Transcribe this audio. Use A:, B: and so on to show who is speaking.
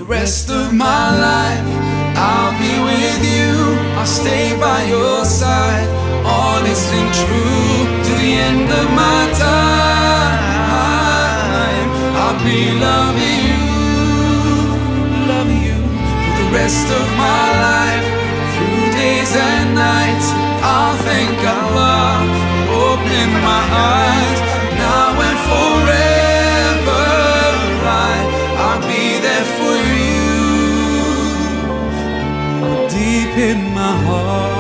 A: the rest of my life. I'll be with you, I'll stay by your side, honest and true to the end of my time. I'll be loving you for the rest of my life. Through days and nights, I'll thank Allah for opening my eyes. Now and forever, I'll be there for you, deep in my heart.